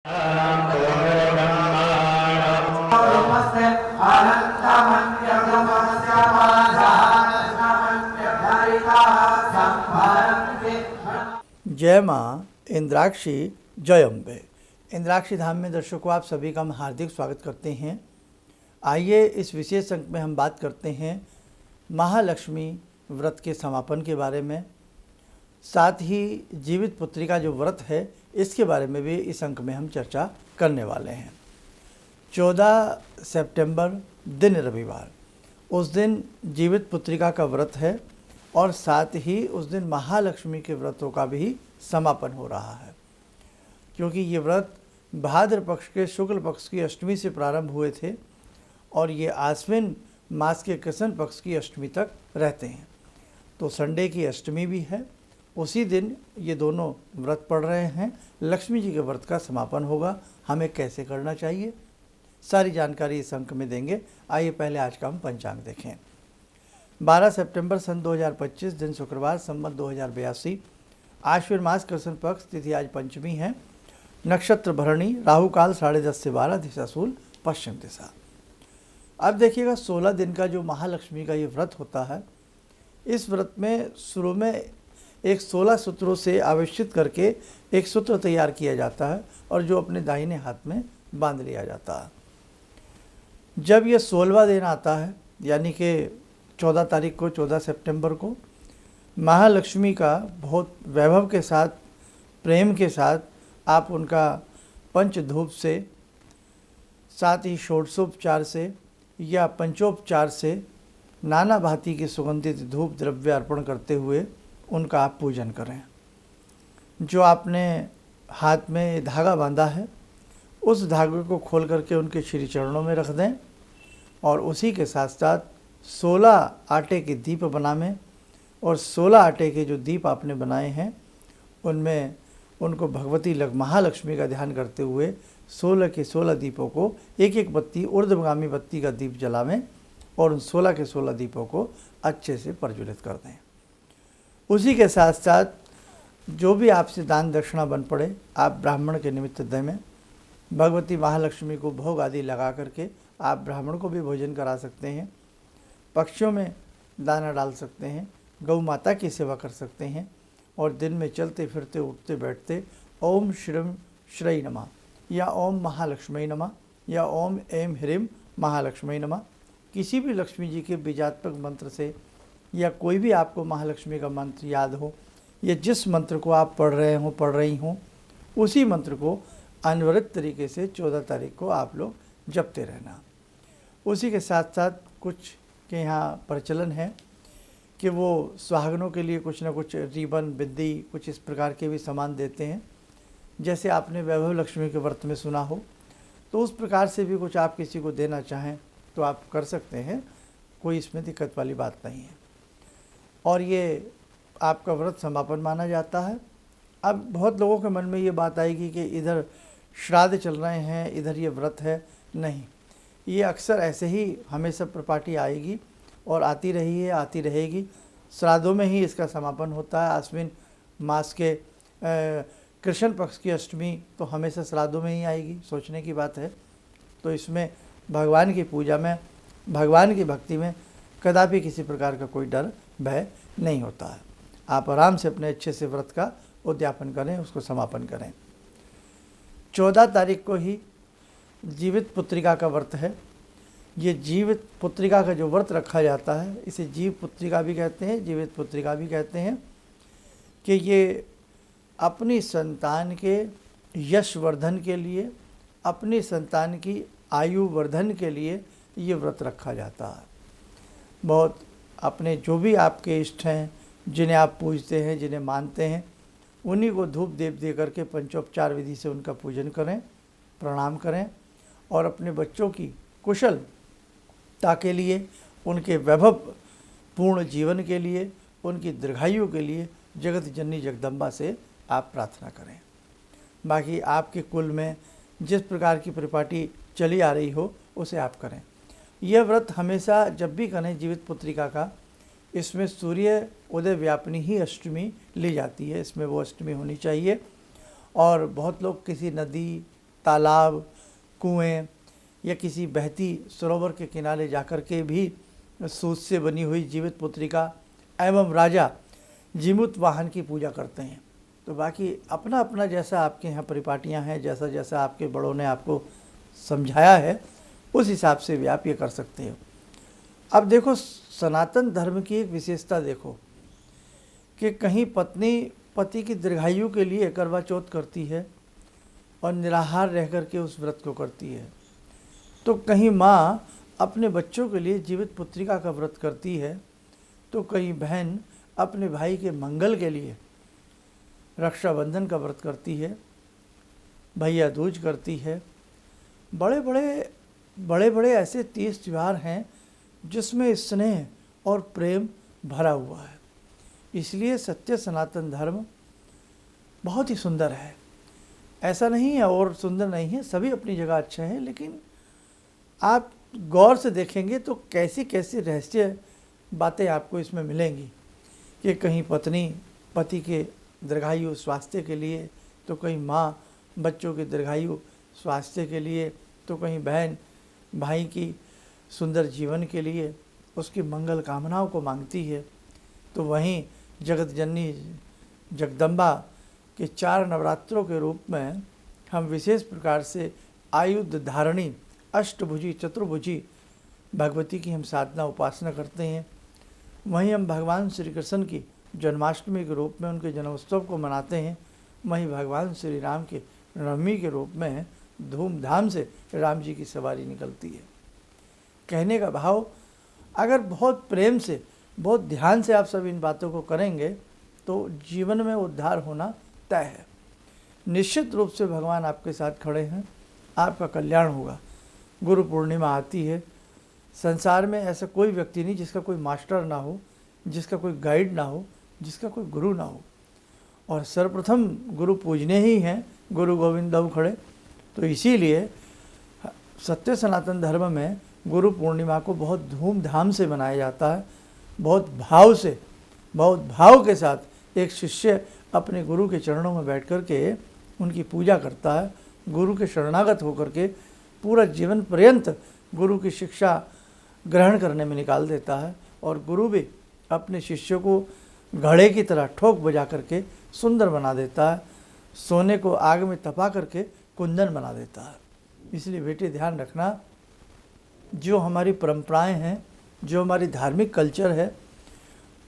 जय माँ इंद्राक्षी जय अम्बे। इंद्राक्षी धाम में दर्शकों आप सभी का हम हार्दिक स्वागत करते हैं। आइए इस विशेष अंक में हम बात करते हैं महालक्ष्मी व्रत के समापन के बारे में, साथ ही जीवित पुत्री का जो व्रत है इसके बारे में भी इस अंक में हम चर्चा करने वाले हैं। 14 सितंबर दिन रविवार, उस दिन जीवित पुत्रिका का व्रत है और साथ ही उस दिन महालक्ष्मी के व्रतों का भी समापन हो रहा है, क्योंकि ये व्रत भाद्र पक्ष के शुक्ल पक्ष की अष्टमी से प्रारंभ हुए थे और ये आश्विन मास के कृष्ण पक्ष की अष्टमी तक रहते हैं। तो संडे की अष्टमी भी है, उसी दिन ये दोनों व्रत पड़ रहे हैं। लक्ष्मी जी के व्रत का समापन होगा। हमें कैसे करना चाहिए, सारी जानकारी इस अंक में देंगे। आइए पहले आज का हम पंचांग देखें। 12 सितंबर सन 2025 दिन शुक्रवार, संवत 2082, आश्विन मास कृष्ण पक्ष, तिथि आज पंचमी है, नक्षत्र भरणी, राहु काल 10:30 से 12, दिशा शूल पश्चिम दिशा। अब देखिएगा 16 दिन का जो महालक्ष्मी का ये व्रत होता है, इस व्रत में शुरू में एक 16 सूत्रों से आवेशित करके एक सूत्र तैयार किया जाता है और जो अपने दाहिने हाथ में बांध लिया जाता है। जब ये 16वां दिन आता है, यानी कि 14 तारीख को, 14 सितंबर को, महालक्ष्मी का बहुत वैभव के साथ, प्रेम के साथ आप उनका पंचधूप से, साथ ही षोडशोपचार से या पंचोपचार से नाना भांति के सुगंधित धूप द्रव्य अर्पण करते हुए उनका आप पूजन करें। जो आपने हाथ में धागा बांधा है उस धागे को खोल करके उनके श्री चरणों में रख दें और उसी के साथ साथ 16 आटे के दीप बनाएं और 16 आटे के जो दीप आपने बनाए हैं उनमें उनको भगवती महालक्ष्मी का ध्यान करते हुए 16 के 16 दीपों को एक एक बत्ती ऊर्ध्वगामी बत्ती का दीप जलावें और उन 16 के 16 दीपों को अच्छे से प्रज्वलित कर दें। उसी के साथ साथ जो भी आपसे दान दक्षिणा बन पड़े आप ब्राह्मण के निमित्त दें। भगवती महालक्ष्मी को भोग आदि लगा करके आप ब्राह्मण को भी भोजन करा सकते हैं, पक्षियों में दाना डाल सकते हैं, गौ माता की सेवा कर सकते हैं और दिन में चलते फिरते उठते बैठते ओम श्रीम श्रई नमः या ओम महालक्ष्मी नमः या ओम ऐं ह्रीं महालक्ष्मी नमः, किसी भी लक्ष्मी जी के बीजात्मक मंत्र से या कोई भी आपको महालक्ष्मी का मंत्र याद हो या जिस मंत्र को आप पढ़ रहे हो, पढ़ रही हों, उसी मंत्र को अनवरत तरीके से 14 तारीख को आप लोग जपते रहना। उसी के साथ साथ कुछ के यहाँ प्रचलन है कि वो सुहागनों के लिए कुछ ना कुछ रिबन, बिंदी, कुछ इस प्रकार के भी सामान देते हैं। जैसे आपने वैभव लक्ष्मी के व्रत में सुना हो, तो उस प्रकार से भी कुछ आप किसी को देना चाहें तो आप कर सकते हैं, कोई इसमें दिक्कत वाली बात नहीं है। और ये आपका व्रत समापन माना जाता है। अब बहुत लोगों के मन में ये बात आएगी कि इधर श्राद्ध चल रहे हैं, इधर ये व्रत है। नहीं, ये अक्सर ऐसे ही हमेशा प्रपाटी आएगी और आती रही है, आती रहेगी। श्राद्धों में ही इसका समापन होता है। आश्विन मास के कृष्ण पक्ष की अष्टमी तो हमेशा श्राद्धों में ही आएगी, सोचने की बात है। तो इसमें भगवान की पूजा में, भगवान की भक्ति में कदापि किसी प्रकार का कोई डर भय नहीं होता है। आप आराम से अपने अच्छे से व्रत का उद्यापन करें, उसको समापन करें। 14 तारीख को ही जीवित पुत्रिका का व्रत है। ये जीवित पुत्रिका का जो व्रत रखा जाता है, इसे जीव पुत्रिका भी कहते हैं, जीवित पुत्रिका भी कहते हैं, कि ये अपनी संतान के यश वर्धन के लिए, अपनी संतान की आयु वर्धन के लिए ये व्रत रखा जाता है। बहुत अपने जो भी आपके इष्ट हैं, जिन्हें आप पूजते हैं, जिन्हें मानते हैं, उन्हीं को धूप दीप दे करके पंचोपचार विधि से उनका पूजन करें, प्रणाम करें और अपने बच्चों की कुशलता के लिए, उनके वैभव पूर्ण जीवन के लिए, उनकी दीर्घायु के लिए जगत जननी जगदम्बा से आप प्रार्थना करें। बाकी आपके कुल में जिस प्रकार की परिपाटी चली आ रही हो उसे आप करें। यह व्रत हमेशा जब भी करें जीवित पुत्रिका का, इसमें सूर्य उदय व्यापनी ही अष्टमी ली जाती है, इसमें वो अष्टमी होनी चाहिए। और बहुत लोग किसी नदी तालाब, कुएं या किसी बहती सरोवर के किनारे जाकर के भी सूत से बनी हुई जीवित पुत्रिका एवं राजा जीमूत वाहन की पूजा करते हैं। तो बाकी अपना अपना जैसा आपके यहाँ परिपाटियाँ हैं, जैसा जैसा आपके बड़ों ने आपको समझाया है उस हिसाब से भी आप ये कर सकते हो। अब देखो, सनातन धर्म की एक विशेषता देखो कि कहीं पत्नी पति की दीर्घायु के लिए करवा चौथ करती है और निराहार रह कर के उस व्रत को करती है, तो कहीं माँ अपने बच्चों के लिए जीवित पुत्रिका का व्रत करती है, तो कहीं बहन अपने भाई के मंगल के लिए रक्षाबंधन का व्रत करती है, भैया दूज करती है। बड़े बड़े ऐसे तीज त्यौहार हैं जिसमें स्नेह और प्रेम भरा हुआ है। इसलिए सत्य सनातन धर्म बहुत ही सुंदर है। ऐसा नहीं है और सुंदर नहीं है, सभी अपनी जगह अच्छे हैं, लेकिन आप गौर से देखेंगे तो कैसी कैसी रहस्य बातें आपको इसमें मिलेंगी कि कहीं पत्नी पति के दीर्घायु स्वास्थ्य के लिए, तो कहीं माँ बच्चों के दीर्घायु स्वास्थ्य के लिए, तो कहीं बहन भाई की सुंदर जीवन के लिए उसकी मंगल कामनाओं को मांगती है। तो वहीं जगत जननी जगदम्बा के 4 नवरात्रों के रूप में हम विशेष प्रकार से आयुध धारणी अष्टभुजी चतुर्भुजी भगवती की हम साधना उपासना करते हैं। वहीं हम भगवान श्री कृष्ण की जन्माष्टमी के रूप में उनके जन्मोत्सव को मनाते हैं। वहीं भगवान श्री राम के नवमी के रूप में धूमधाम से राम जी की सवारी निकलती है। कहने का भाव, अगर बहुत प्रेम से बहुत ध्यान से आप सब इन बातों को करेंगे तो जीवन में उद्धार होना तय है। निश्चित रूप से भगवान आपके साथ खड़े हैं, आपका कल्याण होगा। गुरु पूर्णिमा आती है, संसार में ऐसा कोई व्यक्ति नहीं जिसका कोई मास्टर ना हो, जिसका कोई गाइड ना हो, जिसका कोई गुरु ना हो। और सर्वप्रथम गुरु पूजने ही हैं, गुरु गोविंद दऊ खड़े। तो इसीलिए सत्य सनातन धर्म में गुरु पूर्णिमा को बहुत धूमधाम से मनाया जाता है। बहुत भाव के साथ एक शिष्य अपने गुरु के चरणों में बैठ कर के उनकी पूजा करता है। गुरु के शरणागत होकर के पूरा जीवन पर्यंत गुरु की शिक्षा ग्रहण करने में निकाल देता है। और गुरु भी अपने शिष्यों को घड़े की तरह ठोक बजा करके सुंदर बना देता है, सोने को आग में तपा करके कुंदन बना देता है। इसलिए बेटे ध्यान रखना, जो हमारी परंपराएं हैं, जो हमारी धार्मिक कल्चर है,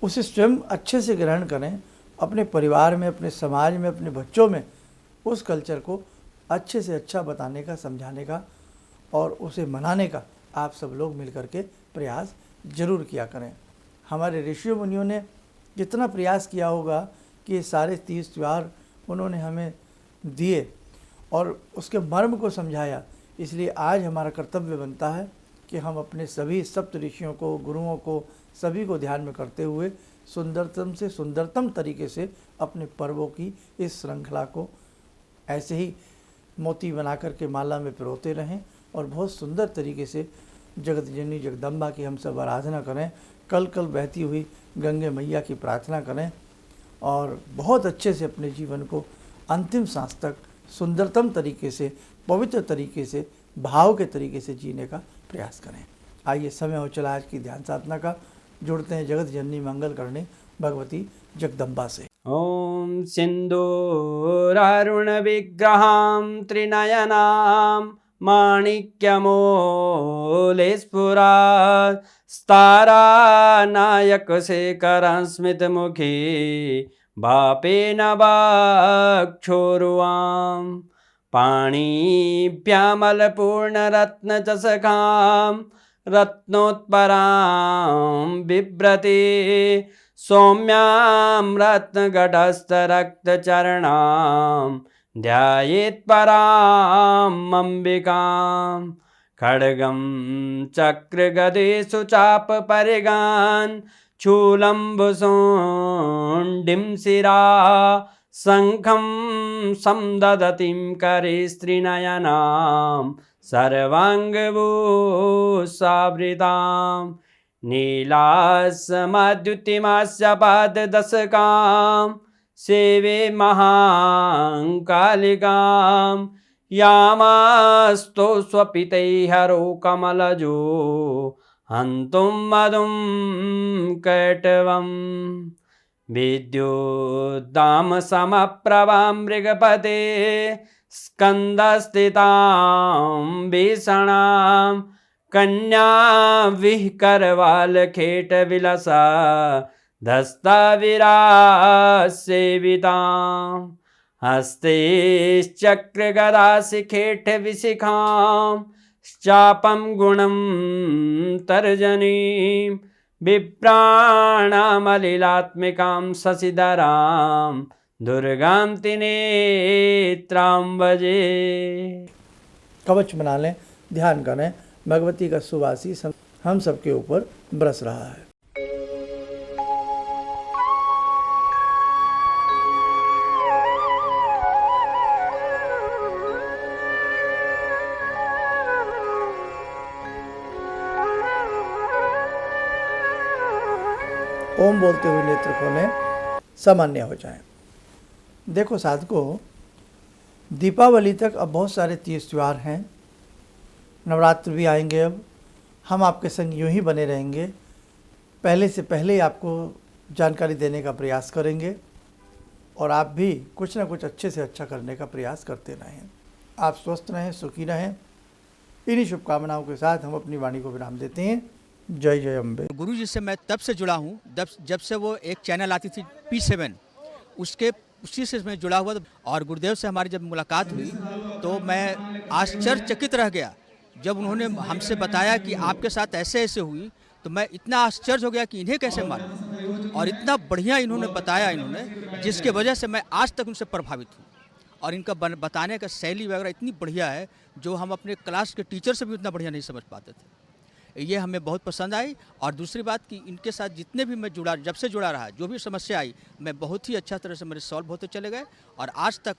उसे स्वयं अच्छे से ग्रहण करें। अपने परिवार में, अपने समाज में, अपने बच्चों में उस कल्चर को अच्छे से अच्छा बताने का, समझाने का और उसे मनाने का आप सब लोग मिलकर के प्रयास जरूर किया करें। हमारे ऋषियों मुनियों ने कितना प्रयास किया होगा कि ये सारे तीज त्यौहार उन्होंने हमें दिए और उसके मर्म को समझाया। इसलिए आज हमारा कर्तव्य बनता है कि हम अपने सभी सप्त ऋषियों को, गुरुओं को, सभी को ध्यान में करते हुए सुंदरतम से सुंदरतम तरीके से अपने पर्वों की इस श्रृंखला को ऐसे ही मोती बना करके माला में पिरोते रहें और बहुत सुंदर तरीके से जगत जननी जगदम्बा की हम सब आराधना करें। कल कल बहती हुई गंगे मैया की प्रार्थना करें और बहुत अच्छे से अपने जीवन को अंतिम सांस तक सुंदरतम तरीके से, पवित्र तरीके से, भाव के तरीके से जीने का प्रयास करें। आइए, समय हो चला आज की ध्यान साधना का। जुड़ते हैं जगत जननी मंगल करने भगवती जगदम्बा से। ॐ सिन्दूरारुण विग्रहां त्रिनयनां माणिक्यमूले स्फुरात् स्तारानायकशेखरं स्मितमुखी भापेन वक्षोरुवां पाणिभ्यामलपूर्णरत्नचषकां रत्नोत्परां बिभ्रति सौम्यां रत्नघटस्थरक्तचरणां ध्यायेत् पराम् अम्बिकां खड्गं चक्रगदेषु चापपरिगान् शूलम्बुशुण्डिं शिरा शङ्खं समदधतीं करे स्त्रीनयनां सर्वाङ्गभूषावृतां नीलास्मद्युतिमास्य पाददशकां सेवे महाकालिकां यामास्तो स्वपितैहरो कमलजो हन्तुं मधुं कैटवम् विद्युद्दाम समप्रभां मृगपते स्कन्दस्थितां भीषणां कन्या विहकरवालखेटविलसा धस्ताविरासेवितां हस्ते चक्रगदाशिखेटविशिखां चापं गुणं तर्जनीं विप्राणामलिलात्मिकां शशिधरां दुर्गां त्रिनेत्रां भजे। कवच बना लें, ध्यान करें, भगवती का सुवासीस हम सबके ऊपर बरस रहा है। ओम बोलते हुए नेत्र खोलें, सामान्य हो जाएं। देखो साधकों, दीपावली तक अब बहुत सारे तीज त्यौहार हैं, नवरात्र भी आएंगे। अब हम आपके संग यूं ही बने रहेंगे, पहले से पहले ही आपको जानकारी देने का प्रयास करेंगे और आप भी कुछ ना कुछ अच्छे से अच्छा करने का प्रयास करते रहें। आप स्वस्थ रहें, सुखी रहें। इन्हीं शुभकामनाओं के साथ हम अपनी वाणी को विराम देते हैं। जय जय अम्बे। गुरु जी से मैं तब से जुड़ा हूँ जब से वो एक चैनल आती थी P7, उसी से मैं जुड़ा हुआ था। और गुरुदेव से हमारी जब मुलाकात हुई तो मैं आश्चर्यचकित रह गया जब उन्होंने हमसे बताया कि आपके साथ ऐसे ऐसे हुई। तो मैं इतना आश्चर्य हो गया कि इन्हें कैसे मालूम, और इतना बढ़िया इन्होंने बताया जिसके वजह से मैं आज तक उनसे प्रभावित हूँ। और इनका बताने का शैली वगैरह इतनी बढ़िया है जो हम अपने क्लास के टीचर से भी उतना बढ़िया नहीं समझ पाते थे। ये हमें बहुत पसंद आई। और दूसरी बात कि इनके साथ जितने भी मैं जब से जुड़ा रहा, जो भी समस्या आई, मैं बहुत ही अच्छा तरह से मेरे सॉल्व होते चले गए। और आज तक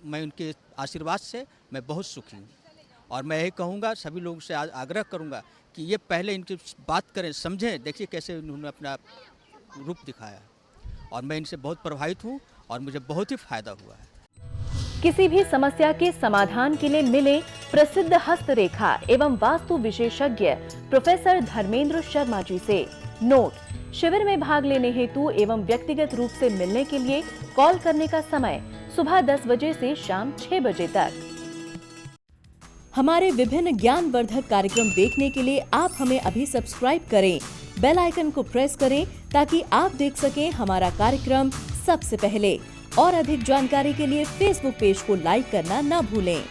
मैं उनके आशीर्वाद से मैं बहुत सुखी हूँ। और मैं यही कहूँगा, सभी लोगों से आग्रह करूँगा कि ये पहले इनकी बात करें, समझें। देखिए कैसे उन्होंने अपना रूप दिखाया और मैं इनसे बहुत प्रभावित हूँ और मुझे बहुत ही फायदा हुआ है। किसी भी समस्या के समाधान के लिए मिले प्रसिद्ध हस्तरेखा एवं वास्तु विशेषज्ञ प्रोफेसर धर्मेंद्र शर्मा जी से। नोट: शिविर में भाग लेने हेतु एवं व्यक्तिगत रूप से मिलने के लिए कॉल करने का समय सुबह 10 बजे से शाम 6 बजे तक। हमारे विभिन्न ज्ञानवर्धक कार्यक्रम देखने के लिए आप हमें अभी सब्सक्राइब करें, बेल आइकन को प्रेस करें ताकि आप देख सकें हमारा कार्यक्रम सबसे पहले। और अधिक जानकारी के लिए फेसबुक पेज को लाइक करना न भूलें।